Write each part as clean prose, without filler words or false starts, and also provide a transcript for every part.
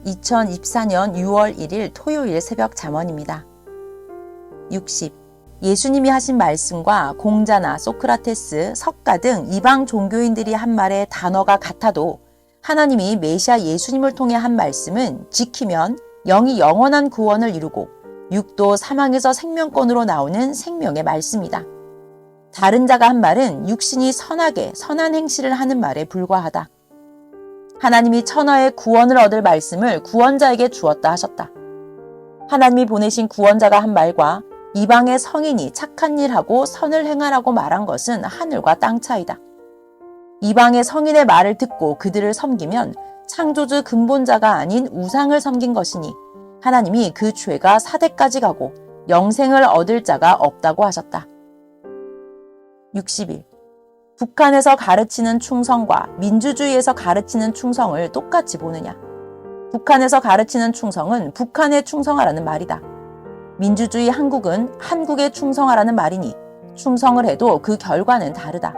2024년 6월 1일 토요일 새벽 잠언입니다. 60. 예수님이 하신 말씀과 공자나 소크라테스, 석가 등 이방 종교인들이 한 말의 단어가 같아도 하나님이 메시아 예수님을 통해 한 말씀은 지키면 영이 영원한 구원을 이루고 육도 사망에서 생명권으로 나오는 생명의 말씀이다. 다른 자가 한 말은 육신이 선하게 선한 행실을 하는 말에 불과하다. 하나님이 천하의 구원을 얻을 말씀을 구원자에게 주었다 하셨다. 하나님이 보내신 구원자가 한 말과 이방의 성인이 착한 일하고 선을 행하라고 말한 것은 하늘과 땅 차이다. 이방의 성인의 말을 듣고 그들을 섬기면 창조주 근본자가 아닌 우상을 섬긴 것이니 하나님이 그 죄가 사대까지 가고 영생을 얻을 자가 없다고 하셨다. 60일. 북한에서 가르치는 충성과 민주주의에서 가르치는 충성을 똑같이 보느냐? 북한에서 가르치는 충성은 북한에 충성하라는 말이다. 민주주의 한국은 한국에 충성하라는 말이니 충성을 해도 그 결과는 다르다.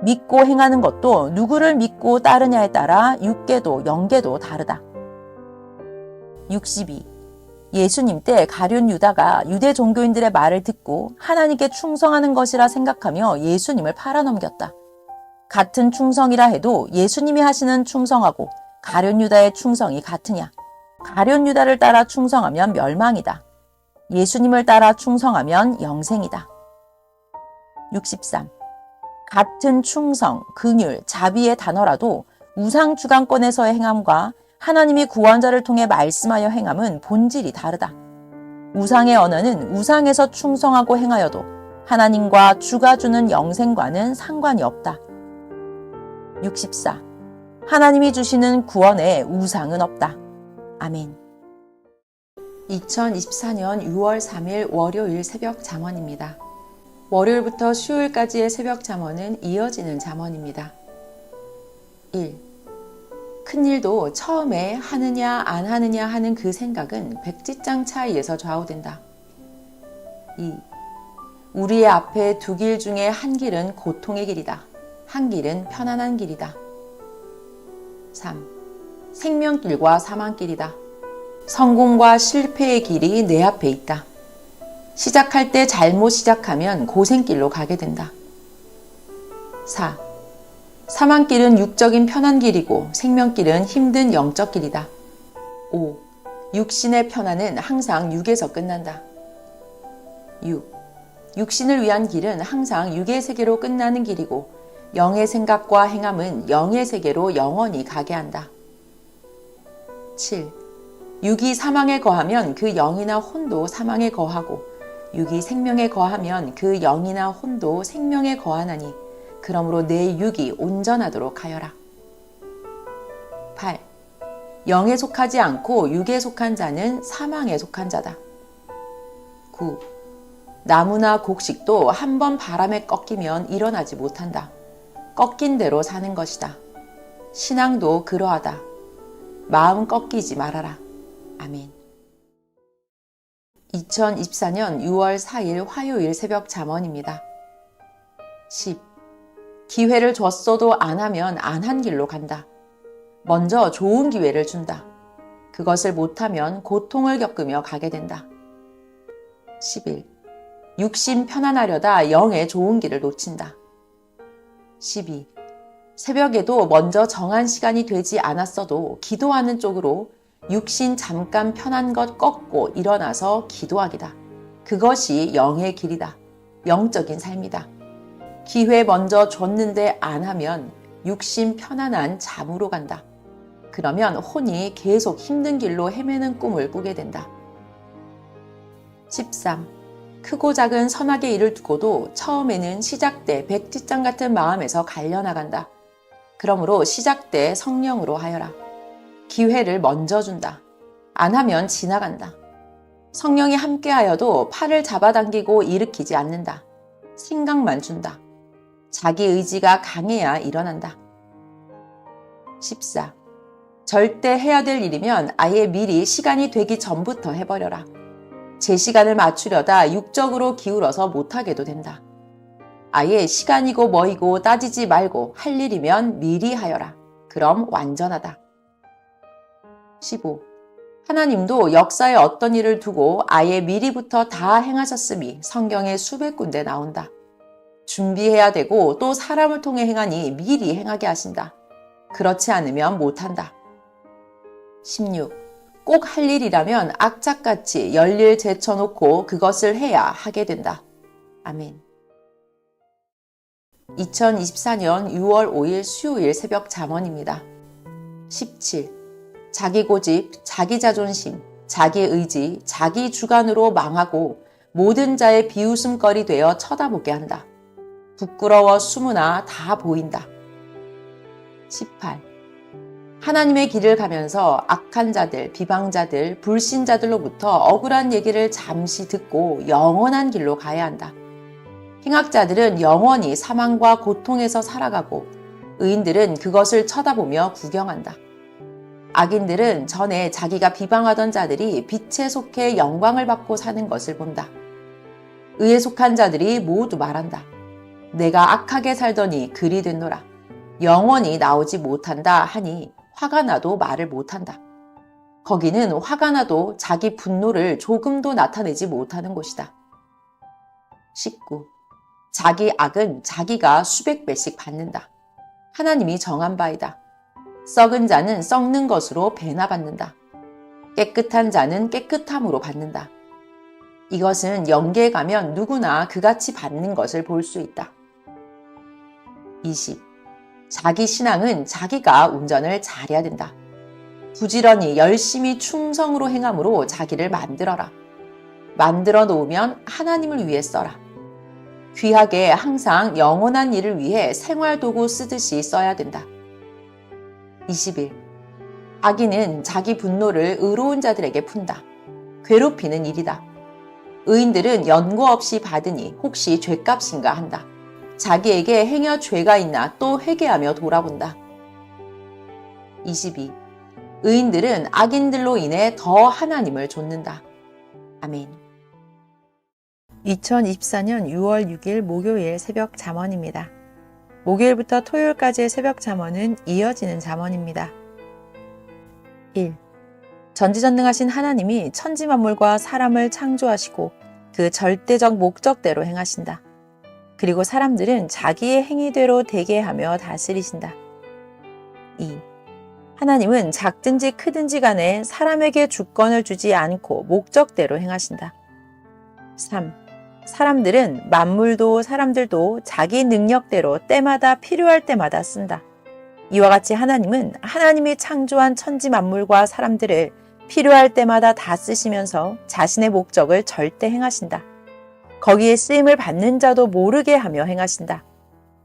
믿고 행하는 것도 누구를 믿고 따르냐에 따라 육계도 영계도 다르다. 62. 예수님 때 가룟 유다가 유대 종교인들의 말을 듣고 하나님께 충성하는 것이라 생각하며 예수님을 팔아넘겼다. 같은 충성이라 해도 예수님이 하시는 충성하고 가룟 유다의 충성이 같으냐? 가룟 유다를 따라 충성하면 멸망이다. 예수님을 따라 충성하면 영생이다. 63. 같은 충성, 긍휼, 자비의 단어라도 우상 주관권에서의 행함과 하나님이 구원자를 통해 말씀하여 행함은 본질이 다르다. 우상의 언어는 우상에서 충성하고 행하여도 하나님과 주가 주는 영생과는 상관이 없다. 64. 하나님이 주시는 구원에 우상은 없다. 아멘. 2024년 6월 3일 월요일 새벽 잠언입니다. 월요일부터 수요일까지의 새벽 잠언은 이어지는 잠언입니다. 1. 큰일도 처음에 하느냐 안 하느냐 하는 그 생각은 백지장 차이에서 좌우된다. 2. 우리의 앞에 두 길 중에 한 길은 고통의 길이다. 한 길은 편안한 길이다. 3. 생명길과 사망길이다. 성공과 실패의 길이 내 앞에 있다. 시작할 때 잘못 시작하면 고생길로 가게 된다. 4. 사망길은 육적인 편한 길이고 생명길은 힘든 영적 길이다. 5. 육신의 편안은 항상 육에서 끝난다. 6. 육신을 위한 길은 항상 육의 세계로 끝나는 길이고 영의 생각과 행함은 영의 세계로 영원히 가게 한다. 7. 육이 사망에 거하면 그 영이나 혼도 사망에 거하고 육이 생명에 거하면 그 영이나 혼도 생명에 거하나니 그러므로 내 육이 온전하도록 하여라. 8. 영에 속하지 않고 육에 속한 자는 사망에 속한 자다. 9. 나무나 곡식도 한 번 바람에 꺾이면 일어나지 못한다. 꺾인 대로 사는 것이다. 신앙도 그러하다. 마음 꺾이지 말아라. 아멘. 2024년 6월 4일 화요일 새벽 잠언입니다. 10. 기회를 줬어도 안 하면 안 한 길로 간다. 먼저 좋은 기회를 준다. 그것을 못하면 고통을 겪으며 가게 된다. 11. 육신 편안하려다 영의 좋은 길을 놓친다. 12. 새벽에도 먼저 정한 시간이 되지 않았어도 기도하는 쪽으로 육신 잠깐 편한 것 꺾고 일어나서 기도하기다. 그것이 영의 길이다. 영적인 삶이다. 기회 먼저 줬는데 안 하면 육신 편안한 잠으로 간다. 그러면 혼이 계속 힘든 길로 헤매는 꿈을 꾸게 된다. 13. 크고 작은 선악의 일을 두고도 처음에는 시작 때 백지장 같은 마음에서 갈려나간다. 그러므로 시작 때 성령으로 하여라. 기회를 먼저 준다. 안 하면 지나간다. 성령이 함께하여도 팔을 잡아당기고 일으키지 않는다. 생각만 준다. 자기 의지가 강해야 일어난다. 14. 절대 해야 될 일이면 아예 미리 시간이 되기 전부터 해버려라. 제 시간을 맞추려다 육적으로 기울어서 못하게도 된다. 아예 시간이고 뭐이고 따지지 말고 할 일이면 미리 하여라. 그럼 완전하다. 15. 하나님도 역사에 어떤 일을 두고 아예 미리부터 다 행하셨음이 성경에 수백 군데 나온다. 준비해야 되고 또 사람을 통해 행하니 미리 행하게 하신다. 그렇지 않으면 못한다. 16. 꼭 할 일이라면 악착같이 열일 제쳐놓고 그것을 해야 하게 된다. 아멘. 2024년 6월 5일 수요일 새벽 잠언입니다. 17. 자기 고집, 자기 자존심, 자기 의지, 자기 주관으로 망하고 모든 자의 비웃음거리 되어 쳐다보게 한다. 부끄러워 숨으나 다 보인다. 18. 하나님의 길을 가면서 악한 자들, 비방자들, 불신자들로부터 억울한 얘기를 잠시 듣고 영원한 길로 가야 한다. 행악자들은 영원히 사망과 고통에서 살아가고 의인들은 그것을 쳐다보며 구경한다. 악인들은 전에 자기가 비방하던 자들이 빛에 속해 영광을 받고 사는 것을 본다. 의에 속한 자들이 모두 말한다. 내가 악하게 살더니 그리 됐노라. 영원히 나오지 못한다 하니 화가 나도 말을 못한다. 거기는 화가 나도 자기 분노를 조금도 나타내지 못하는 곳이다. 19. 자기 악은 자기가 수백 배씩 받는다. 하나님이 정한 바이다. 썩은 자는 썩는 것으로 배나 받는다. 깨끗한 자는 깨끗함으로 받는다. 이것은 영계에 가면 누구나 그같이 받는 것을 볼 수 있다. 20. 자기 신앙은 자기가 운전을 잘해야 된다. 부지런히 열심히 충성으로 행함으로 자기를 만들어라. 만들어 놓으면 하나님을 위해 써라. 귀하게 항상 영원한 일을 위해 생활도구 쓰듯이 써야 된다. 21. 악인은 자기 분노를 의로운 자들에게 푼다. 괴롭히는 일이다. 의인들은 연고 없이 받으니 혹시 죗값인가 한다. 자기에게 행여 죄가 있나 또 회개하며 돌아본다. 22. 의인들은 악인들로 인해 더 하나님을 좇는다. 아멘. 2024년 6월 6일 목요일 새벽 잠언입니다. 목요일부터 토요일까지의 새벽 잠언은 이어지는 잠언입니다. 1. 전지전능하신 하나님이 천지만물과 사람을 창조하시고 그 절대적 목적대로 행하신다. 그리고 사람들은 자기의 행위대로 되게 하며 다스리신다. 2. 하나님은 작든지 크든지 간에 사람에게 주권을 주지 않고 목적대로 행하신다. 3. 사람들은 만물도 사람들도 자기 능력대로 때마다 필요할 때마다 쓴다. 이와 같이 하나님은 하나님이 창조한 천지 만물과 사람들을 필요할 때마다 다 쓰시면서 자신의 목적을 절대 행하신다. 거기에 쓰임을 받는 자도 모르게 하며 행하신다.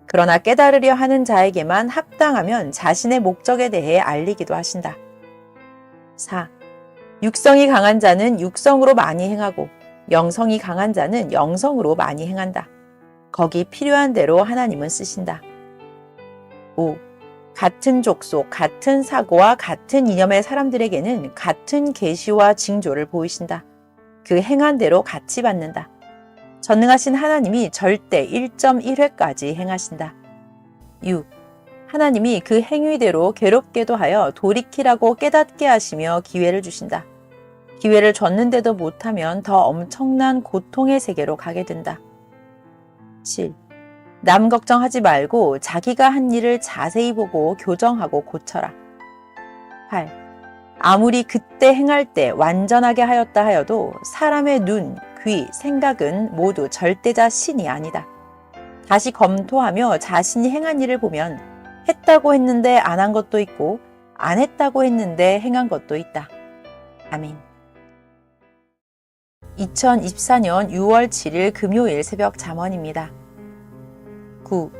그러나 깨달으려 하는 자에게만 합당하면 자신의 목적에 대해 알리기도 하신다. 4. 육성이 강한 자는 육성으로 많이 행하고 영성이 강한 자는 영성으로 많이 행한다. 거기 필요한 대로 하나님은 쓰신다. 5. 같은 족속, 같은 사고와 같은 이념의 사람들에게는 같은 계시와 징조를 보이신다. 그 행한 대로 같이 받는다. 전능하신 하나님이 절대 1.1회까지 행하신다. 6. 하나님이 그 행위대로 괴롭게도 하여 돌이키라고 깨닫게 하시며 기회를 주신다. 기회를 줬는데도 못하면 더 엄청난 고통의 세계로 가게 된다. 7. 남 걱정하지 말고 자기가 한 일을 자세히 보고 교정하고 고쳐라. 8. 아무리 그때 행할 때 완전하게 하였다 하여도 사람의 눈, 귀, 생각은 모두 절대자 신이 아니다. 다시 검토하며 자신이 행한 일을 보면 했다고 했는데 안 한 것도 있고 안 했다고 했는데 행한 것도 있다. 아멘. 2024년 6월 7일 금요일 새벽 잠언입니다. 9.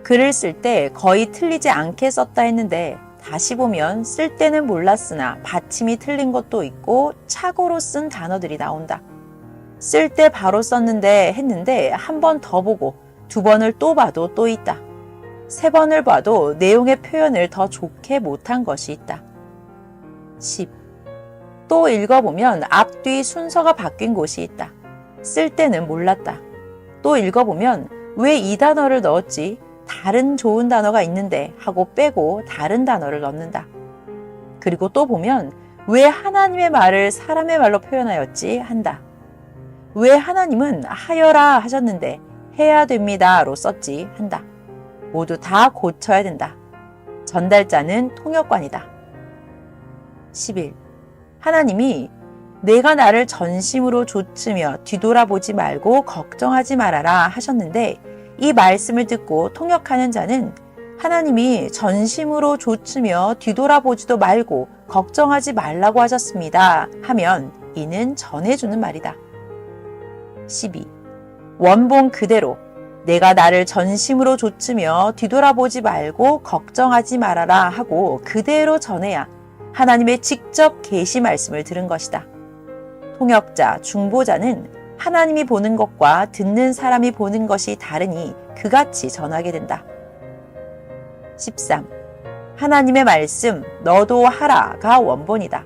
글을 쓸 때 거의 틀리지 않게 썼다 했는데 다시 보면 쓸 때는 몰랐으나 받침이 틀린 것도 있고 착오로 쓴 단어들이 나온다. 쓸 때 바로 썼는데 했는데 한 번 더 보고 두 번을 또 봐도 또 있다. 세 번을 봐도 내용의 표현을 더 좋게 못한 것이 있다. 10. 또 읽어보면 앞뒤 순서가 바뀐 곳이 있다. 쓸 때는 몰랐다. 또 읽어보면 왜 이 단어를 넣었지? 다른 좋은 단어가 있는데 하고 빼고 다른 단어를 넣는다. 그리고 또 보면 왜 하나님의 말을 사람의 말로 표현하였지 한다. 왜 하나님은 하여라 하셨는데 해야 됩니다로 썼지 한다. 모두 다 고쳐야 된다. 전달자는 통역관이다. 11. 하나님이 내가 나를 전심으로 좇으며 뒤돌아보지 말고 걱정하지 말아라 하셨는데 이 말씀을 듣고 통역하는 자는 하나님이 전심으로 좇으며 뒤돌아보지도 말고 걱정하지 말라고 하셨습니다 하면 이는 전해주는 말이다. 12. 원본 그대로 내가 나를 전심으로 좇으며 뒤돌아보지 말고 걱정하지 말아라 하고 그대로 전해야 하나님의 직접 계시 말씀을 들은 것이다. 통역자, 중보자는 하나님이 보는 것과 듣는 사람이 보는 것이 다르니 그같이 전하게 된다. 13. 하나님의 말씀 너도 하라가 원본이다.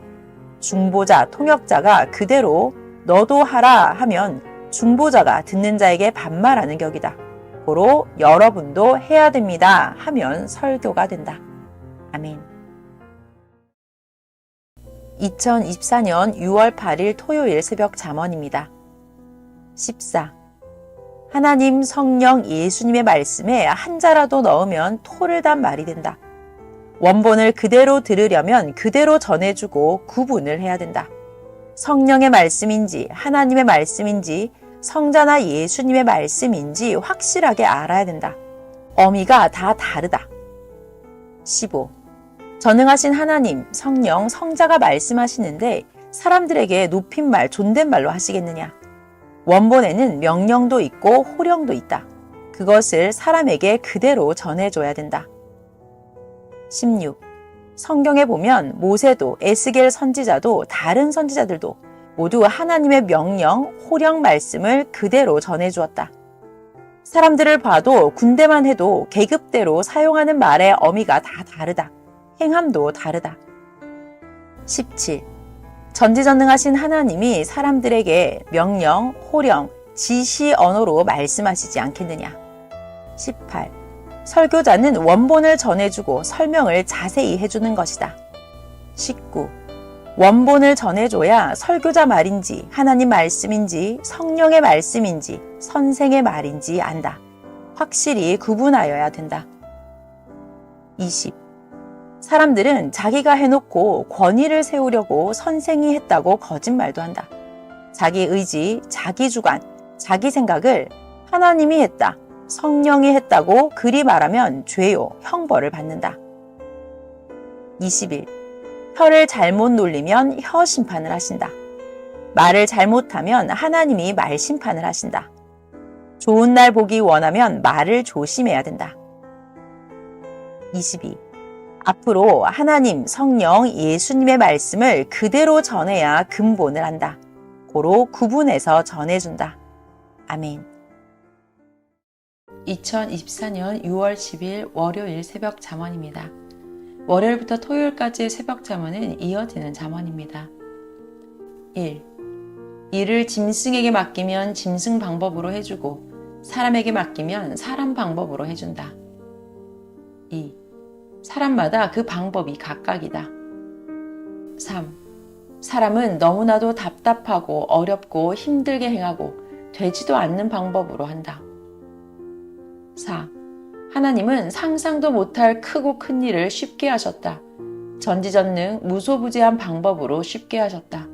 중보자, 통역자가 그대로 너도 하라 하면 중보자가 듣는 자에게 반말하는 격이다. 고로 여러분도 해야 됩니다 하면 설교가 된다. 아멘. 2024년 6월 8일 토요일 새벽 잠언입니다. 14. 하나님, 성령, 예수님의 말씀에 한자라도 넣으면 토를 단 말이 된다. 원본을 그대로 들으려면 그대로 전해주고 구분을 해야 된다. 성령의 말씀인지 하나님의 말씀인지 성자나 예수님의 말씀인지 확실하게 알아야 된다. 어미가 다 다르다. 15. 전능하신 하나님, 성령, 성자가 말씀하시는데 사람들에게 높임말, 존댓말로 하시겠느냐? 원본에는 명령도 있고 호령도 있다. 그것을 사람에게 그대로 전해줘야 된다. 16. 성경에 보면 모세도 에스겔 선지자도 다른 선지자들도 모두 하나님의 명령, 호령 말씀을 그대로 전해주었다. 사람들을 봐도 군대만 해도 계급대로 사용하는 말의 어미가 다 다르다. 행함도 다르다. 17. 전지전능하신 하나님이 사람들에게 명령, 호령, 지시 언어로 말씀하시지 않겠느냐. 18. 설교자는 원본을 전해주고 설명을 자세히 해주는 것이다. 19. 원본을 전해줘야 설교자 말인지 하나님 말씀인지 성령의 말씀인지 선생의 말인지 안다. 확실히 구분하여야 된다. 20. 사람들은 자기가 해놓고 권위를 세우려고 선생이 했다고 거짓말도 한다. 자기 의지, 자기 주관, 자기 생각을 하나님이 했다, 성령이 했다고 그리 말하면 죄요, 형벌을 받는다. 21. 혀를 잘못 놀리면 혀 심판을 하신다. 말을 잘못하면 하나님이 말 심판을 하신다. 좋은 날 보기 원하면 말을 조심해야 된다. 22. 앞으로 하나님, 성령, 예수님의 말씀을 그대로 전해야 근본을 한다. 고로 구분해서 전해준다. 아멘. 2024년 6월 10일 월요일 새벽 잠언입니다. 월요일부터 토요일까지의 새벽 잠언은 이어지는 잠언입니다. 1. 일을 짐승에게 맡기면 짐승 방법으로 해주고 사람에게 맡기면 사람 방법으로 해준다. 2. 사람마다 그 방법이 각각이다. 3. 사람은 너무나도 답답하고 어렵고 힘들게 행하고 되지도 않는 방법으로 한다. 4. 하나님은 상상도 못할 크고 큰 일을 쉽게 하셨다. 전지전능 무소부재한 방법으로 쉽게 하셨다.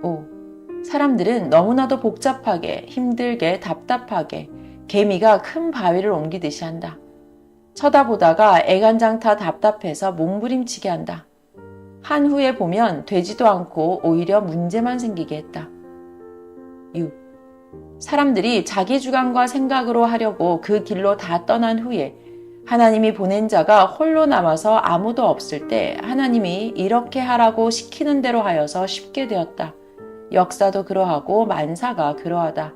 5. 사람들은 너무나도 복잡하게, 힘들게, 답답하게 개미가 큰 바위를 옮기듯이 한다. 쳐다보다가 애간장타 답답해서 몸부림치게 한다. 한 후에 보면 되지도 않고 오히려 문제만 생기게 했다. 6. 사람들이 자기 주관과 생각으로 하려고 그 길로 다 떠난 후에 하나님이 보낸 자가 홀로 남아서 아무도 없을 때 하나님이 이렇게 하라고 시키는 대로 하여서 쉽게 되었다. 역사도 그러하고 만사가 그러하다.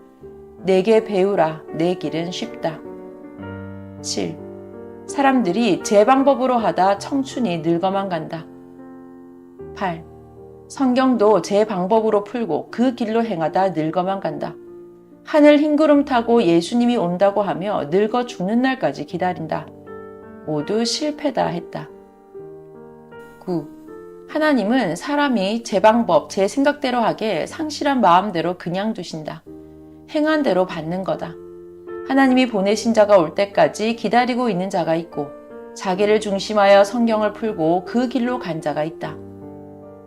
내게 배우라. 내 길은 쉽다. 7. 사람들이 제 방법으로 하다 청춘이 늙어만 간다. 8. 성경도 제 방법으로 풀고 그 길로 행하다 늙어만 간다. 하늘 흰구름 타고 예수님이 온다고 하며 늙어 죽는 날까지 기다린다. 모두 실패다 했다. 9. 하나님은 사람이 제 방법, 제 생각대로 하게 상실한 마음대로 그냥 두신다. 행한 대로 받는 거다. 하나님이 보내신 자가 올 때까지 기다리고 있는 자가 있고 자기를 중심하여 성경을 풀고 그 길로 간 자가 있다.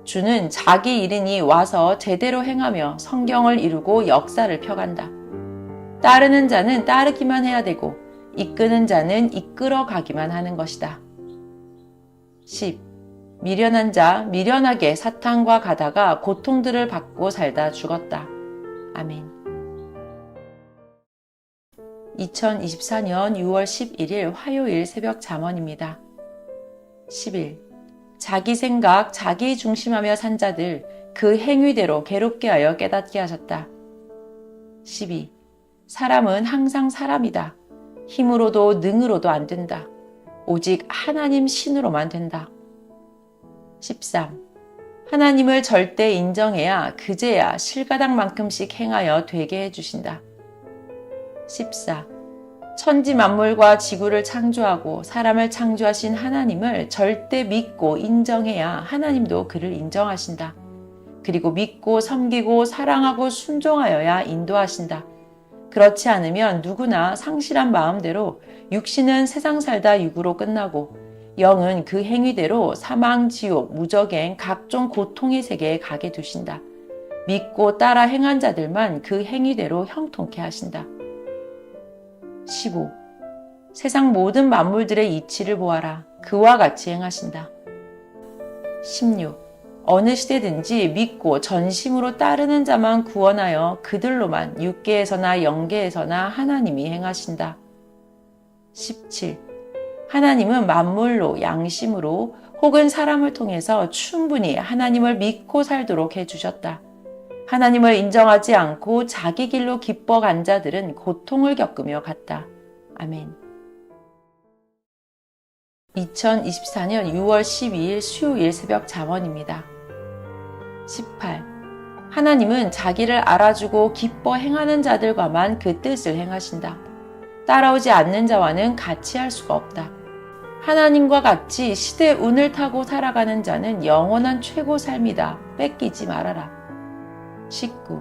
주는 자기 일인이 와서 제대로 행하며 성경을 이루고 역사를 펴간다. 따르는 자는 따르기만 해야 되고 이끄는 자는 이끌어 가기만 하는 것이다. 10. 미련한 자 미련하게 사탄과 가다가 고통들을 받고 살다 죽었다. 아멘. 2024년 6월 11일 화요일 새벽 잠언입니다. 11. 자기 생각, 자기 중심하며 산 자들 그 행위대로 괴롭게 하여 깨닫게 하셨다. 12. 사람은 항상 사람이다. 힘으로도 능으로도 안 된다. 오직 하나님 신으로만 된다. 13. 하나님을 절대 인정해야 그제야 실가닥만큼씩 행하여 되게 해주신다. 14. 천지 만물과 지구를 창조하고 사람을 창조하신 하나님을 절대 믿고 인정해야 하나님도 그를 인정하신다. 그리고 믿고 섬기고 사랑하고 순종하여야 인도하신다. 그렇지 않으면 누구나 상실한 마음대로 육신은 세상 살다 육으로 끝나고 영은 그 행위대로 사망, 지옥, 무저갱, 각종 고통의 세계에 가게 두신다. 믿고 따라 행한 자들만 그 행위대로 형통케 하신다. 15. 세상 모든 만물들의 이치를 보아라. 그와 같이 행하신다. 16. 어느 시대든지 믿고 전심으로 따르는 자만 구원하여 그들로만 육계에서나 영계에서나 하나님이 행하신다. 17. 하나님은 만물로 양심으로 혹은 사람을 통해서 충분히 하나님을 믿고 살도록 해주셨다. 하나님을 인정하지 않고 자기 길로 기뻐간 자들은 고통을 겪으며 갔다. 아멘. 2024년 6월 12일 수요일 새벽 잠언입니다. 18. 하나님은 자기를 알아주고 기뻐 행하는 자들과만 그 뜻을 행하신다. 따라오지 않는 자와는 같이 할 수가 없다. 하나님과 같이 시대 운을 타고 살아가는 자는 영원한 최고 삶이다. 뺏기지 말아라. 19.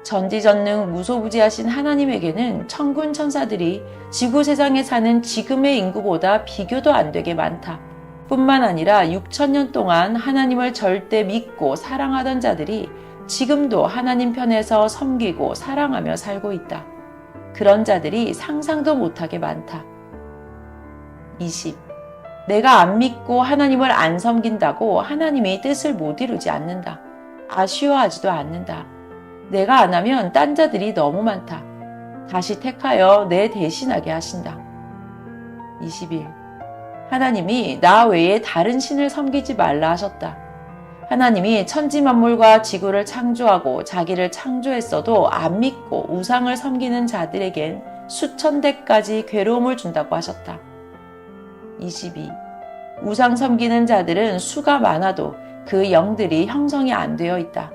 전지전능 무소부지하신 하나님에게는 천군 천사들이 지구 세상에 사는 지금의 인구보다 비교도 안 되게 많다. 뿐만 아니라 6천년 동안 하나님을 절대 믿고 사랑하던 자들이 지금도 하나님 편에서 섬기고 사랑하며 살고 있다. 그런 자들이 상상도 못하게 많다. 20. 내가 안 믿고 하나님을 안 섬긴다고 하나님이 뜻을 못 이루지 않는다. 아쉬워하지도 않는다. 내가 안 하면 딴 자들이 너무 많다. 다시 택하여 내 대신하게 하신다. 21. 하나님이 나 외에 다른 신을 섬기지 말라 하셨다. 하나님이 천지 만물과 지구를 창조하고 자기를 창조했어도 안 믿고 우상을 섬기는 자들에겐 수천 대까지 괴로움을 준다고 하셨다. 22. 우상 섬기는 자들은 수가 많아도 그 영들이 형성이 안 되어 있다.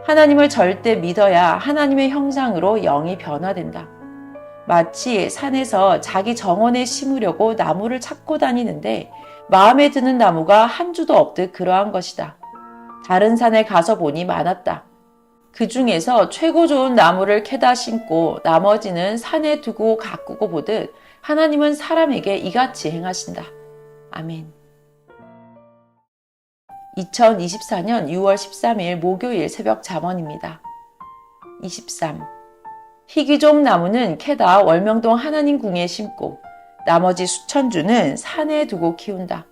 하나님을 절대 믿어야 하나님의 형상으로 영이 변화된다. 마치 산에서 자기 정원에 심으려고 나무를 찾고 다니는데 마음에 드는 나무가 한 주도 없듯 그러한 것이다. 다른 산에 가서 보니 많았다. 그 중에서 최고 좋은 나무를 캐다 심고 나머지는 산에 두고 가꾸고 보듯 하나님은 사람에게 이같이 행하신다. 아멘. 2024년 6월 13일 목요일 새벽 잠언입니다. 23. 희귀종 나무는 캐다 월명동 하나님 궁에 심고 나머지 수천 주는 산에 두고 키운다.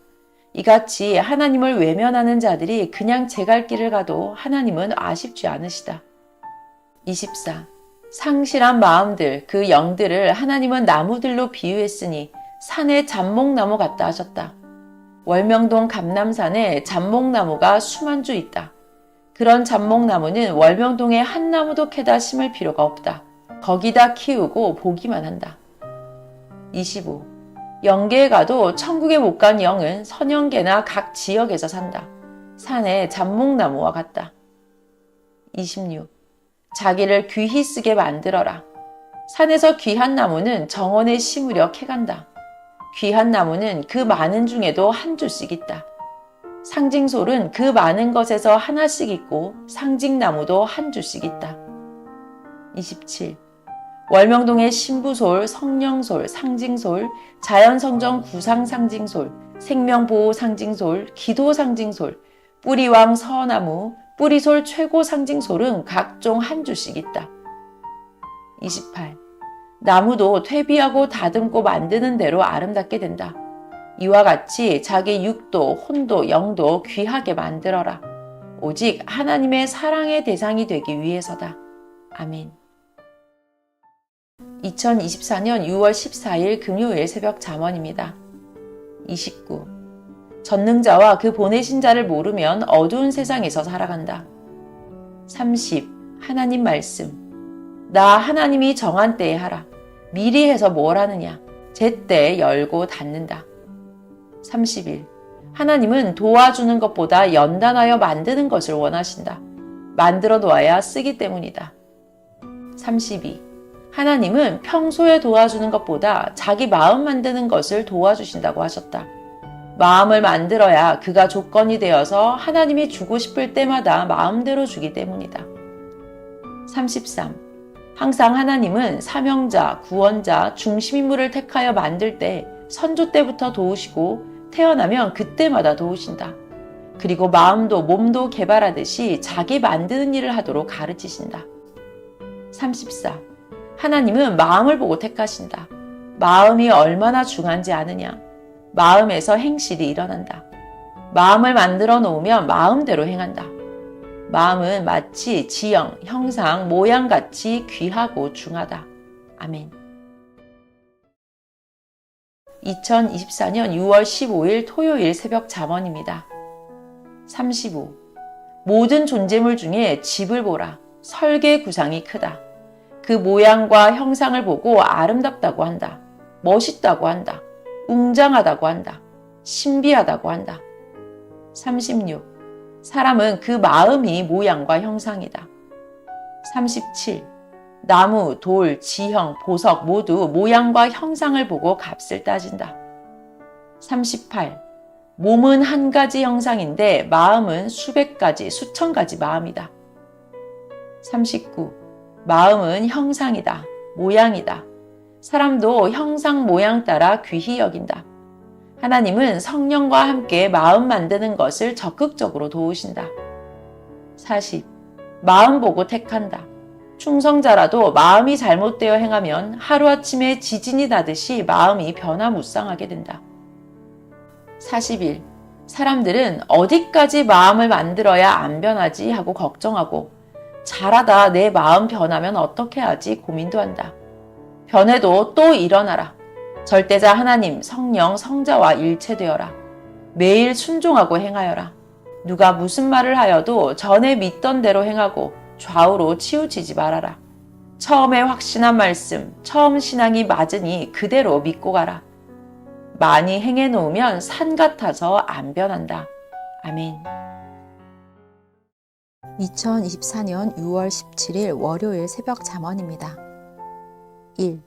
이같이 하나님을 외면하는 자들이 그냥 제 갈 길을 가도 하나님은 아쉽지 않으시다. 24. 상실한 마음들, 그 영들을 하나님은 나무들로 비유했으니 산의 잡목나무 같다 하셨다. 월명동 감남산에 잡목나무가 수만 주 있다. 그런 잡목나무는 월명동에 한 나무도 캐다 심을 필요가 없다. 거기다 키우고 보기만 한다. 25. 영계에 가도 천국에 못 간 영은 선영계나 각 지역에서 산다. 산의 잡목나무와 같다. 26. 자기를 귀히 쓰게 만들어라. 산에서 귀한 나무는 정원에 심으려 캐간다. 귀한 나무는 그 많은 중에도 한 주씩 있다. 상징솔은 그 많은 것에서 하나씩 있고 상징나무도 한 주씩 있다. 27. 월명동의 신부솔, 성령솔, 상징솔, 자연성정 구상 상징솔, 생명보호 상징솔, 기도 상징솔, 뿌리왕 서나무, 뿌리솔 최고 상징솔은 각종 한 주씩 있다. 28. 나무도 퇴비하고 다듬고 만드는 대로 아름답게 된다. 이와 같이 자기 육도, 혼도, 영도 귀하게 만들어라. 오직 하나님의 사랑의 대상이 되기 위해서다. 아멘. 2024년 6월 14일 금요일 새벽 잠언입니다. 29. 전능자와 그 보내신 자를 모르면 어두운 세상에서 살아간다. 30. 하나님 말씀. 나 하나님이 정한 때에 하라. 미리 해서 뭘 하느냐. 제때 열고 닫는다. 31. 하나님은 도와주는 것보다 연단하여 만드는 것을 원하신다. 만들어 놓아야 쓰기 때문이다. 32. 하나님은 평소에 도와주는 것보다 자기 마음 만드는 것을 도와주신다고 하셨다. 마음을 만들어야 그가 조건이 되어서 하나님이 주고 싶을 때마다 마음대로 주기 때문이다. 33. 항상 하나님은 사명자, 구원자, 중심인물을 택하여 만들 때 선조 때부터 도우시고 태어나면 그때마다 도우신다. 그리고 마음도 몸도 개발하듯이 자기 만드는 일을 하도록 가르치신다. 34. 하나님은 마음을 보고 택하신다. 마음이 얼마나 중요한지 아느냐. 마음에서 행실이 일어난다. 마음을 만들어 놓으면 마음대로 행한다. 마음은 마치 지형, 형상, 모양같이 귀하고 중하다. 아멘. 2024년 6월 15일 토요일 새벽 잠언입니다. 35. 모든 존재물 중에 집을 보라. 설계 구상이 크다. 그 모양과 형상을 보고 아름답다고 한다. 멋있다고 한다. 웅장하다고 한다. 신비하다고 한다. 36. 사람은 그 마음이 모양과 형상이다. 37. 나무, 돌, 지형, 보석 모두 모양과 형상을 보고 값을 따진다. 38. 몸은 한 가지 형상인데 마음은 수백 가지, 수천 가지 마음이다. 39. 마음은 형상이다. 모양이다. 사람도 형상 모양 따라 귀히 여긴다. 하나님은 성령과 함께 마음 만드는 것을 적극적으로 도우신다. 40. 마음 보고 택한다. 충성자라도 마음이 잘못되어 행하면 하루아침에 지진이 나듯이 마음이 변화무쌍하게 된다. 41. 사람들은 어디까지 마음을 만들어야 안 변하지 하고 걱정하고 잘하다 내 마음 변하면 어떻게 하지 고민도 한다. 변해도 또 일어나라. 절대자 하나님, 성령, 성자와 일체되어라. 매일 순종하고 행하여라. 누가 무슨 말을 하여도 전에 믿던 대로 행하고 좌우로 치우치지 말아라. 처음에 확신한 말씀, 처음 신앙이 맞으니 그대로 믿고 가라. 많이 행해 놓으면 산 같아서 안 변한다. 아멘. 2024년 6월 17일 월요일 새벽 잠언입니다. 1.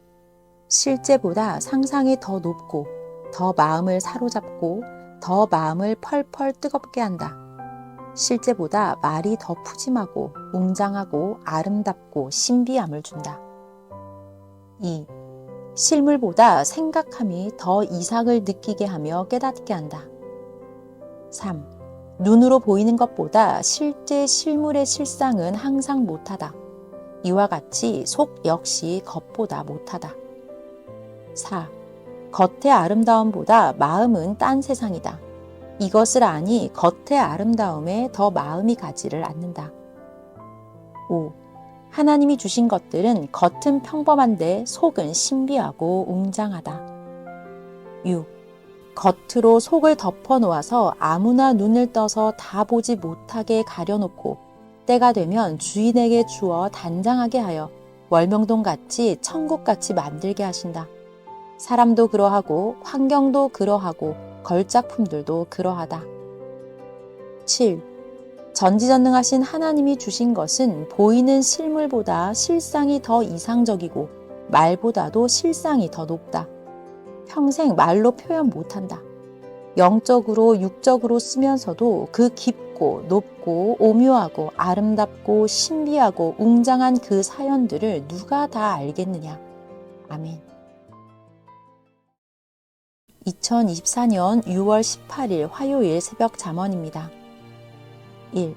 실제보다 상상이 더 높고 더 마음을 사로잡고 더 마음을 펄펄 뜨겁게 한다. 실제보다 말이 더 푸짐하고 웅장하고 아름답고 신비함을 준다. 2. 실물보다 생각함이 더 이상을 느끼게 하며 깨닫게 한다. 3. 눈으로 보이는 것보다 실제 실물의 실상은 항상 못하다. 이와 같이 속 역시 겉보다 못하다. 4. 겉의 아름다움보다 마음은 딴 세상이다. 이것을 아니 겉의 아름다움에 더 마음이 가지를 않는다. 5. 하나님이 주신 것들은 겉은 평범한데 속은 신비하고 웅장하다. 6. 겉으로 속을 덮어 놓아서 아무나 눈을 떠서 다 보지 못하게 가려놓고 때가 되면 주인에게 주어 단장하게 하여 월명동같이 천국같이 만들게 하신다. 사람도 그러하고 환경도 그러하고 걸작품들도 그러하다. 7. 전지전능하신 하나님이 주신 것은 보이는 실물보다 실상이 더 이상적이고 말보다도 실상이 더 높다. 평생 말로 표현 못한다. 영적으로 육적으로 쓰면서도 그 깊고 높고 오묘하고 아름답고 신비하고 웅장한 그 사연들을 누가 다 알겠느냐. 아멘. 2024년 6월 18일 화요일 새벽 잠언입니다. 1.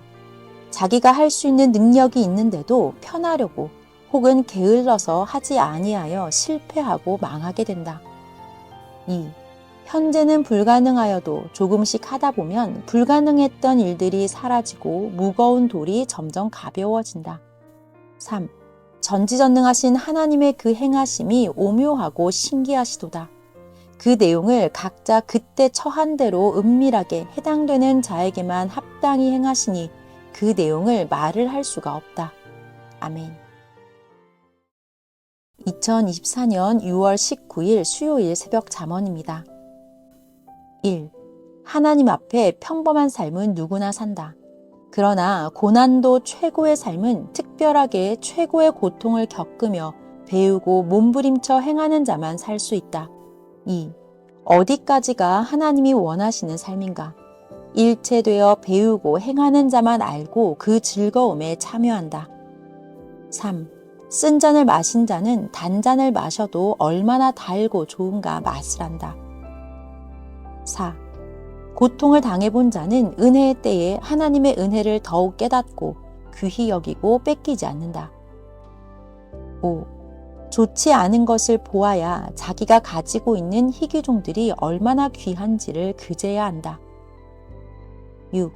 자기가 할 수 있는 능력이 있는데도 편하려고 혹은 게을러서 하지 아니하여 실패하고 망하게 된다. 2. 현재는 불가능하여도 조금씩 하다 보면 불가능했던 일들이 사라지고 무거운 돌이 점점 가벼워진다. 3. 전지전능하신 하나님의 그 행하심이 오묘하고 신기하시도다. 그 내용을 각자 그때 처한 대로 은밀하게 해당되는 자에게만 합당히 행하시니 그 내용을 말을 할 수가 없다. 아멘. 2024년 6월 19일 수요일 새벽 잠언입니다. 1. 하나님 앞에 평범한 삶은 누구나 산다. 그러나 고난도 최고의 삶은 특별하게 최고의 고통을 겪으며 배우고 몸부림쳐 행하는 자만 살 수 있다. 2. 어디까지가 하나님이 원하시는 삶인가? 일체되어 배우고 행하는 자만 알고 그 즐거움에 참여한다. 3. 쓴 잔을 마신 자는 단잔을 마셔도 얼마나 달고 좋은가 맛을 안다. 4. 고통을 당해본 자는 은혜의 때에 하나님의 은혜를 더욱 깨닫고 귀히 여기고 뺏기지 않는다. 5. 좋지 않은 것을 보아야 자기가 가지고 있는 희귀종들이 얼마나 귀한지를 그제야 안다. 6.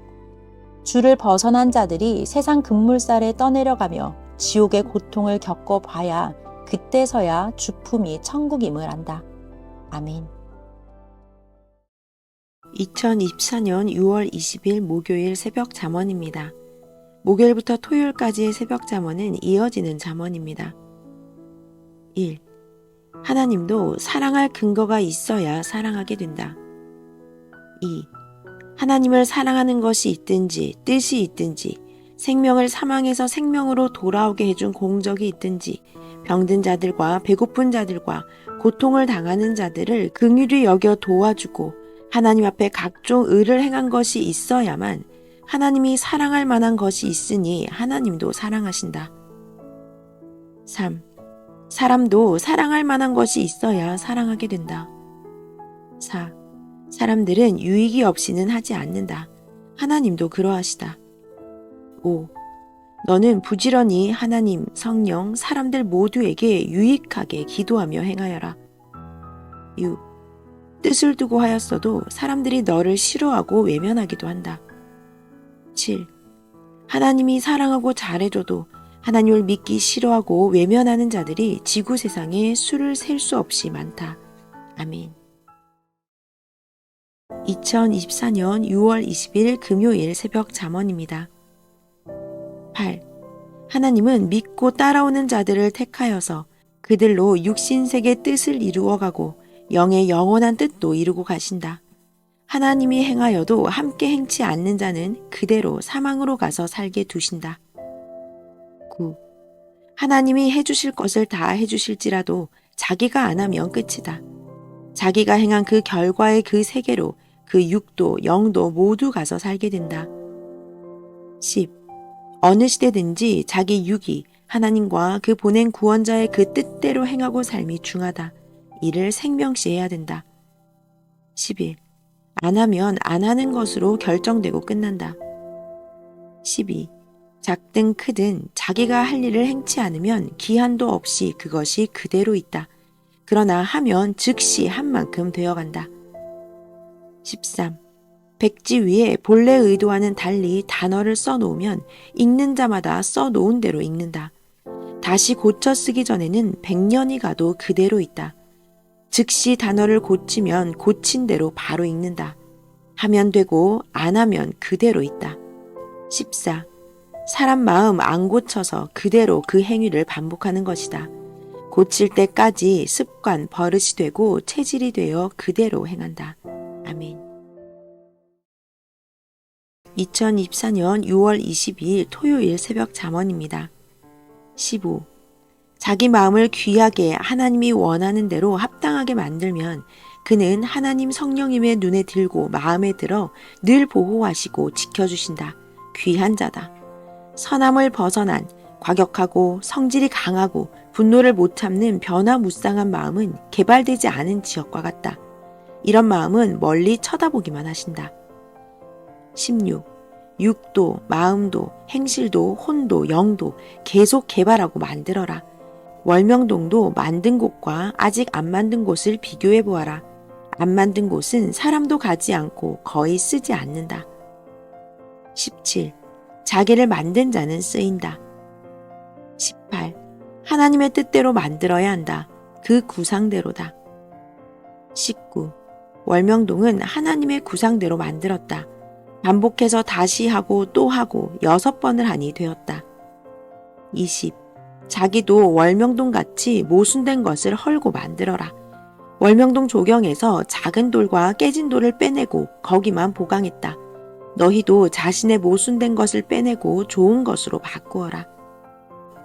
주를 벗어난 자들이 세상 급물살에 떠내려가며 지옥의 고통을 겪어봐야 그때서야 주품이 천국임을 안다. 아멘. 2024년 6월 20일 목요일 새벽 잠언입니다. 목요일부터 토요일까지의 새벽 잠언은 이어지는 잠언입니다. 1. 하나님도 사랑할 근거가 있어야 사랑하게 된다. 2. 하나님을 사랑하는 것이 있든지 뜻이 있든지 생명을 사망에서 생명으로 돌아오게 해준 공적이 있든지 병든 자들과 배고픈 자들과 고통을 당하는 자들을 긍휼히 여겨 도와주고 하나님 앞에 각종 의를 행한 것이 있어야만 하나님이 사랑할 만한 것이 있으니 하나님도 사랑하신다. 3. 사람도 사랑할 만한 것이 있어야 사랑하게 된다. 4. 사람들은 유익이 없이는 하지 않는다. 하나님도 그러하시다. 5. 너는 부지런히 하나님, 성령, 사람들 모두에게 유익하게 기도하며 행하여라. 6. 뜻을 두고 하였어도 사람들이 너를 싫어하고 외면하기도 한다. 7. 하나님이 사랑하고 잘해줘도 하나님을 믿기 싫어하고 외면하는 자들이 지구 세상에 수를 셀 수 없이 많다. 아멘. 2024년 6월 20일 금요일 새벽 잠언입니다. 8. 하나님은 믿고 따라오는 자들을 택하여서 그들로 육신색의 뜻을 이루어가고 영의 영원한 뜻도 이루고 가신다. 하나님이 행하여도 함께 행치 않는 자는 그대로 사망으로 가서 살게 두신다. 9. 하나님이 해주실 것을 다 해주실지라도 자기가 안 하면 끝이다. 자기가 행한 그 결과의 그 세계로 그 육도 영도 모두 가서 살게 된다. 10. 어느 시대든지 자기 육이 하나님과 그 보낸 구원자의 그 뜻대로 행하고 삶이 중하다. 이를 생명시해야 된다. 11. 안 하면 안 하는 것으로 결정되고 끝난다. 12. 작든 크든 자기가 할 일을 행치 않으면 기한도 없이 그것이 그대로 있다. 그러나 하면 즉시 한 만큼 되어간다. 13. 백지 위에 본래 의도와는 달리 단어를 써놓으면 읽는 자마다 써놓은 대로 읽는다. 다시 고쳐 쓰기 전에는 100년이 가도 그대로 있다. 즉시 단어를 고치면 고친 대로 바로 읽는다. 하면 되고 안 하면 그대로 있다. 14. 사람 마음 안 고쳐서 그대로 그 행위를 반복하는 것이다. 고칠 때까지 습관, 버릇이 되고 체질이 되어 그대로 행한다. 아멘. 2024년 6월 22일 토요일 새벽 잠언입니다. 15. 자기 마음을 귀하게 하나님이 원하는 대로 합당하게 만들면 그는 하나님 성령님의 눈에 들고 마음에 들어 늘 보호하시고 지켜주신다. 귀한 자다. 선함을 벗어난 과격하고 성질이 강하고 분노를 못 참는 변화무쌍한 마음은 개발되지 않은 지역과 같다. 이런 마음은 멀리 쳐다보기만 하신다. 16. 육도, 마음도, 행실도, 혼도, 영도 계속 개발하고 만들어라. 월명동도 만든 곳과 아직 안 만든 곳을 비교해 보아라. 안 만든 곳은 사람도 가지 않고 거의 쓰지 않는다. 17. 자기를 만든 자는 쓰인다. 18. 하나님의 뜻대로 만들어야 한다. 그 구상대로다. 19. 월명동은 하나님의 구상대로 만들었다. 반복해서 다시 하고 또 하고 6번을 하니 되었다. 20. 자기도 월명동 같이 모순된 것을 헐고 만들어라. 월명동 조경에서 작은 돌과 깨진 돌을 빼내고 거기만 보강했다. 너희도 자신의 모순된 것을 빼내고 좋은 것으로 바꾸어라.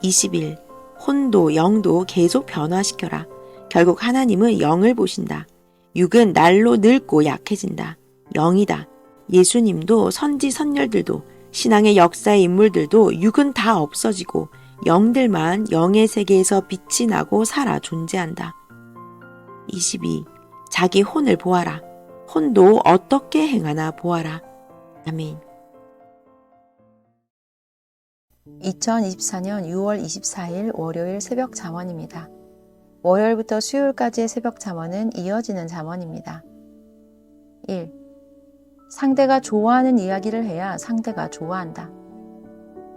21. 혼도 영도 계속 변화시켜라. 결국 하나님은 영을 보신다. 육은 날로 늙고 약해진다. 영이다. 예수님도 선지 선열들도 신앙의 역사의 인물들도 육은 다 없어지고 영들만 영의 세계에서 빛이 나고 살아 존재한다. 22. 자기 혼을 보아라. 혼도 어떻게 행하나 보아라. 아멘. 2024년 6월 24일 월요일 새벽 잠언입니다. 월요일부터 수요일까지의 새벽 잠언은 이어지는 잠언입니다. 1. 상대가 좋아하는 이야기를 해야 상대가 좋아한다.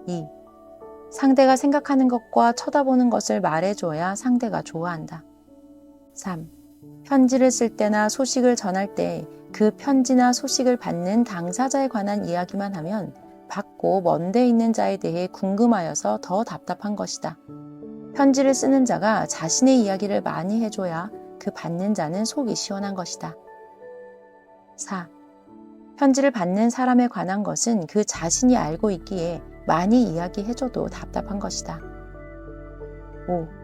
2. 상대가 생각하는 것과 쳐다보는 것을 말해줘야 상대가 좋아한다. 3. 편지를 쓸 때나 소식을 전할 때 그 편지나 소식을 받는 당사자에 관한 이야기만 하면 받고 먼데 있는 자에 대해 궁금하여서 더 답답한 것이다. 편지를 쓰는 자가 자신의 이야기를 많이 해줘야 그 받는 자는 속이 시원한 것이다. 4. 편지를 받는 사람에 관한 것은 그 자신이 알고 있기에 많이 이야기해줘도 답답한 것이다. 5.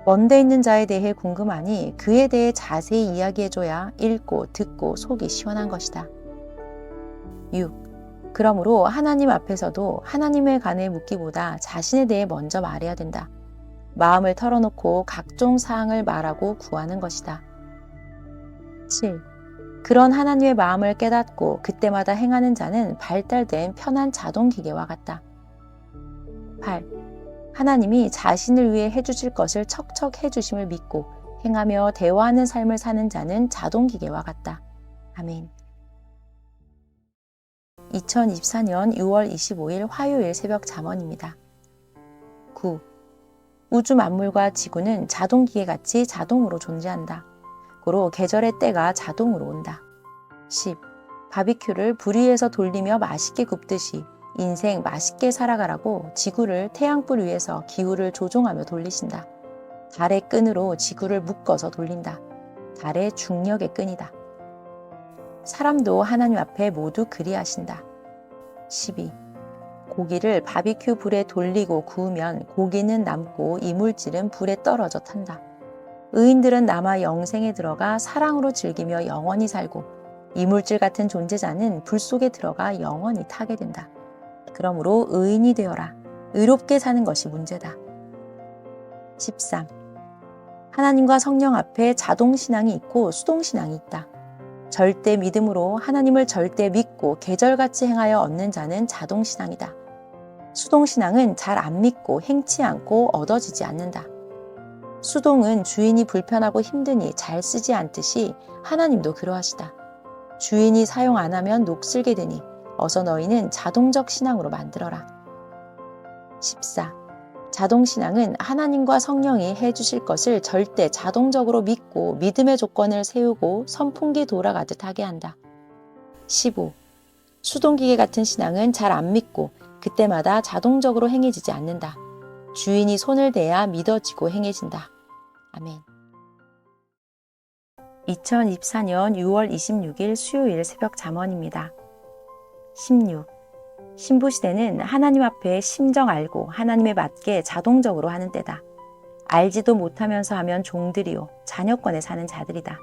먼데 있는 자에 대해 궁금하니 그에 대해 자세히 이야기해줘야 읽고 듣고 속이 시원한 것이다. 6. 그러므로 하나님 앞에서도 하나님에 관해 묻기보다 자신에 대해 먼저 말해야 된다. 마음을 털어놓고 각종 사항을 말하고 구하는 것이다. 7. 그런 하나님의 마음을 깨닫고 그때마다 행하는 자는 발달된 편한 자동기계와 같다. 8. 하나님이 자신을 위해 해주실 것을 척척 해주심을 믿고 행하며 대화하는 삶을 사는 자는 자동기계와 같다. 아멘. 2024년 6월 25일 화요일 새벽 잠언입니다. 9. 우주 만물과 지구는 자동기계같이 자동으로 존재한다. 고로 계절의 때가 자동으로 온다. 10. 바비큐를 불 위에서 돌리며 맛있게 굽듯이 인생 맛있게 살아가라고 지구를 태양불 위에서 기후를 조종하며 돌리신다. 달의 끈으로 지구를 묶어서 돌린다. 달의 중력의 끈이다. 사람도 하나님 앞에 모두 그리하신다. 12. 고기를 바비큐 불에 돌리고 구우면 고기는 남고 이물질은 불에 떨어져 탄다. 의인들은 남아 영생에 들어가 사랑으로 즐기며 영원히 살고 이물질 같은 존재자는 불 속에 들어가 영원히 타게 된다. 그러므로 의인이 되어라. 의롭게 사는 것이 문제다. 13. 하나님과 성령 앞에 자동신앙이 있고 수동신앙이 있다. 절대 믿음으로 하나님을 절대 믿고 계절같이 행하여 얻는 자는 자동신앙이다. 수동신앙은 잘 안 믿고 행치 않고 얻어지지 않는다. 수동은 주인이 불편하고 힘드니 잘 쓰지 않듯이 하나님도 그러하시다. 주인이 사용 안 하면 녹슬게 되니 어서 너희는 자동적 신앙으로 만들어라. 14. 자동신앙은 하나님과 성령이 해주실 것을 절대 자동적으로 믿고 믿음의 조건을 세우고 선풍기 돌아가듯 하게 한다. 15. 수동기계 같은 신앙은 잘 안 믿고 그때마다 자동적으로 행해지지 않는다. 주인이 손을 대야 믿어지고 행해진다. 아멘. 2024년 6월 26일 수요일 새벽 잠언입니다. 16. 신부시대는 하나님 앞에 심정 알고 하나님에 맞게 자동적으로 하는 때다. 알지도 못하면서 하면 종들이요 자녀권에 사는 자들이다.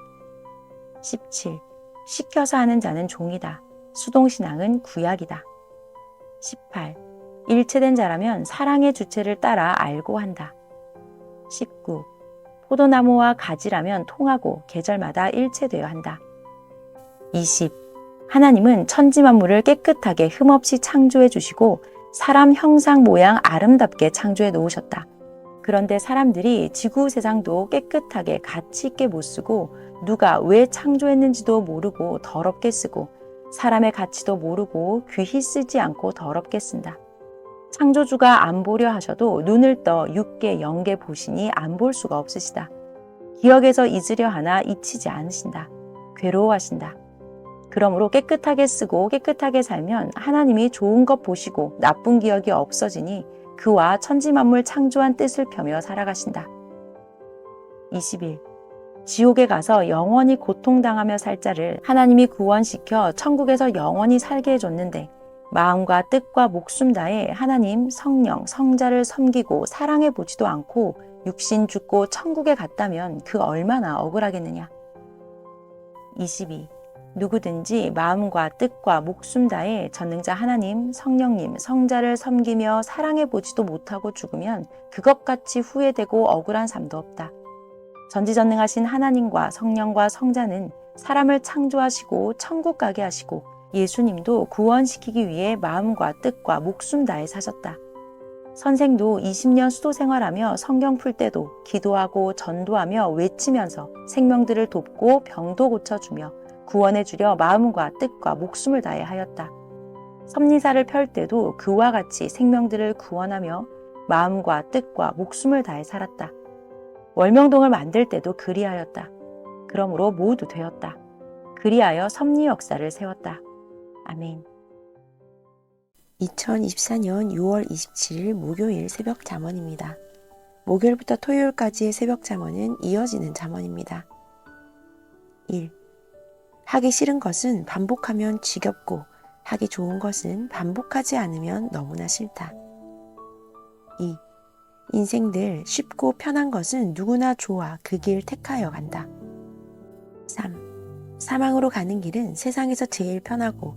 17. 시켜서 하는 자는 종이다. 수동신앙은 구약이다. 18. 일체된 자라면 사랑의 주체를 따라 알고 한다. 19. 포도나무와 가지라면 통하고 계절마다 일체되어야 한다. 20. 하나님은 천지 만물을 깨끗하게 흠없이 창조해 주시고 사람 형상 모양 아름답게 창조해 놓으셨다. 그런데 사람들이 지구 세상도 깨끗하게 가치 있게 못 쓰고 누가 왜 창조했는지도 모르고 더럽게 쓰고 사람의 가치도 모르고 귀히 쓰지 않고 더럽게 쓴다. 창조주가 안 보려 하셔도 눈을 떠 육계 영계 보시니 안 볼 수가 없으시다. 기억에서 잊으려 하나 잊히지 않으신다. 괴로워하신다. 그러므로 깨끗하게 쓰고 깨끗하게 살면 하나님이 좋은 것 보시고 나쁜 기억이 없어지니 그와 천지 만물 창조한 뜻을 펴며 살아가신다. 21. 지옥에 가서 영원히 고통당하며 살 자를 하나님이 구원시켜 천국에서 영원히 살게 해줬는데 마음과 뜻과 목숨 다해 하나님, 성령, 성자를 섬기고 사랑해 보지도 않고 육신 죽고 천국에 갔다면 그 얼마나 억울하겠느냐. 22. 누구든지 마음과 뜻과 목숨 다해 전능자 하나님, 성령님, 성자를 섬기며 사랑해 보지도 못하고 죽으면 그것같이 후회되고 억울한 삶도 없다. 전지전능하신 하나님과 성령과 성자는 사람을 창조하시고 천국 가게 하시고 예수님도 구원시키기 위해 마음과 뜻과 목숨 다해 사셨다. 선생도 20년 수도 생활하며 성경 풀 때도 기도하고 전도하며 외치면서 생명들을 돕고 병도 고쳐주며 구원해 주려 마음과 뜻과 목숨을 다해 하였다. 섭리사를 펼 때도 그와 같이 생명들을 구원하며 마음과 뜻과 목숨을 다해 살았다. 월명동을 만들 때도 그리하였다. 그러므로 모두 되었다. 그리하여 섭리 역사를 세웠다. 아멘. 2024년 6월 27일 목요일 새벽 잠언입니다. 목요일부터 토요일까지의 새벽 잠언은 이어지는 잠언입니다. 1. 하기 싫은 것은 반복하면 지겹고 하기 좋은 것은 반복하지 않으면 너무나 싫다. 2. 인생들 쉽고 편한 것은 누구나 좋아 그 길 택하여 간다. 3. 사망으로 가는 길은 세상에서 제일 편하고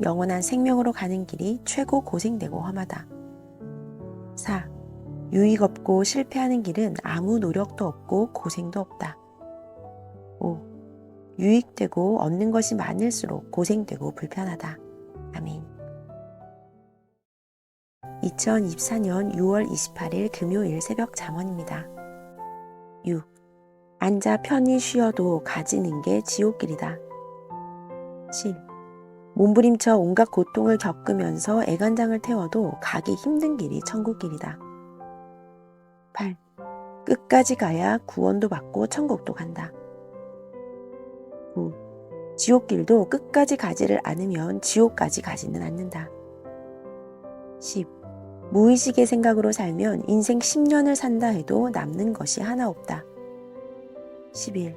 영원한 생명으로 가는 길이 최고 고생되고 험하다. 4. 유익 없고 실패하는 길은 아무 노력도 없고 고생도 없다. 5. 유익되고 얻는 것이 많을수록 고생되고 불편하다. 아멘. 2024년 6월 28일 금요일 새벽 잠언입니다. 6. 앉아 편히 쉬어도 가지는 게 지옥길이다. 7. 몸부림쳐 온갖 고통을 겪으면서 애간장을 태워도 가기 힘든 길이 천국길이다. 8. 끝까지 가야 구원도 받고 천국도 간다. 9. 지옥길도 끝까지 가지를 않으면 지옥까지 가지는 않는다. 10. 무의식의 생각으로 살면 인생 10년을 산다 해도 남는 것이 하나 없다. 11.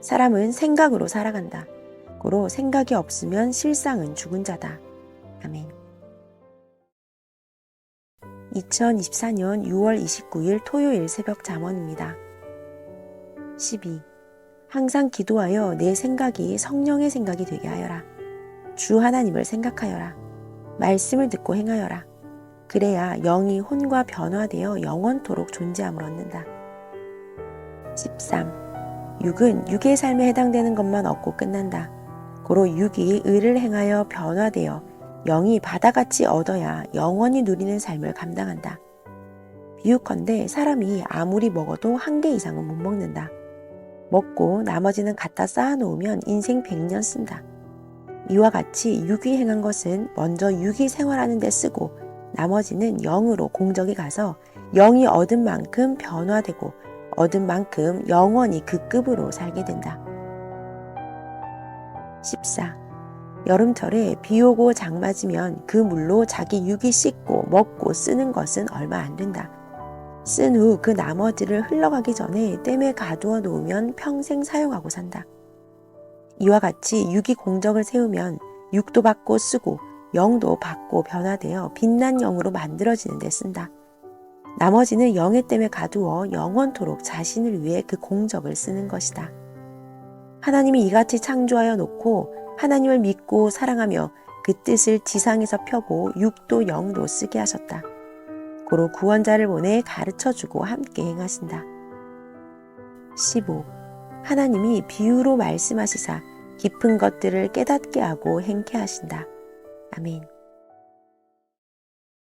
사람은 생각으로 살아간다. 고로 생각이 없으면 실상은 죽은 자다. 아멘. 2024년 6월 29일 토요일 새벽 잠언입니다. 12. 항상 기도하여 내 생각이 성령의 생각이 되게 하여라. 주 하나님을 생각하여라. 말씀을 듣고 행하여라. 그래야 영이 혼과 변화되어 영원토록 존재함을 얻는다. 13. 육은 육의 삶에 해당되는 것만 얻고 끝난다. 고로 육이 의를 행하여 변화되어 영이 바다같이 얻어야 영원히 누리는 삶을 감당한다. 비유컨대 사람이 아무리 먹어도 한 개 이상은 못 먹는다. 먹고 나머지는 갖다 쌓아놓으면 인생 100년 쓴다. 이와 같이 육이 행한 것은 먼저 육이 생활하는 데 쓰고 나머지는 영으로 공적이 가서 영이 얻은 만큼 변화되고 얻은 만큼 영원히 그 급으로 살게 된다. 14. 여름철에 비 오고 장 맞으면 그 물로 자기 육이 씻고 먹고 쓰는 것은 얼마 안 된다. 쓴 후 그 나머지를 흘러가기 전에 댐에 가두어 놓으면 평생 사용하고 산다. 이와 같이 육이 공적을 세우면 육도 받고 쓰고 영도 받고 변화되어 빛난 영으로 만들어지는 데 쓴다. 나머지는 영의 댐에 가두어 영원토록 자신을 위해 그 공적을 쓰는 것이다. 하나님이 이같이 창조하여 놓고 하나님을 믿고 사랑하며 그 뜻을 지상에서 펴고 육도 영도 쓰게 하셨다. 고로 구원자를 보내 가르쳐주고 함께 행하신다. 15. 하나님이 비유로 말씀하시사 깊은 것들을 깨닫게 하고 행케 하신다. 아멘.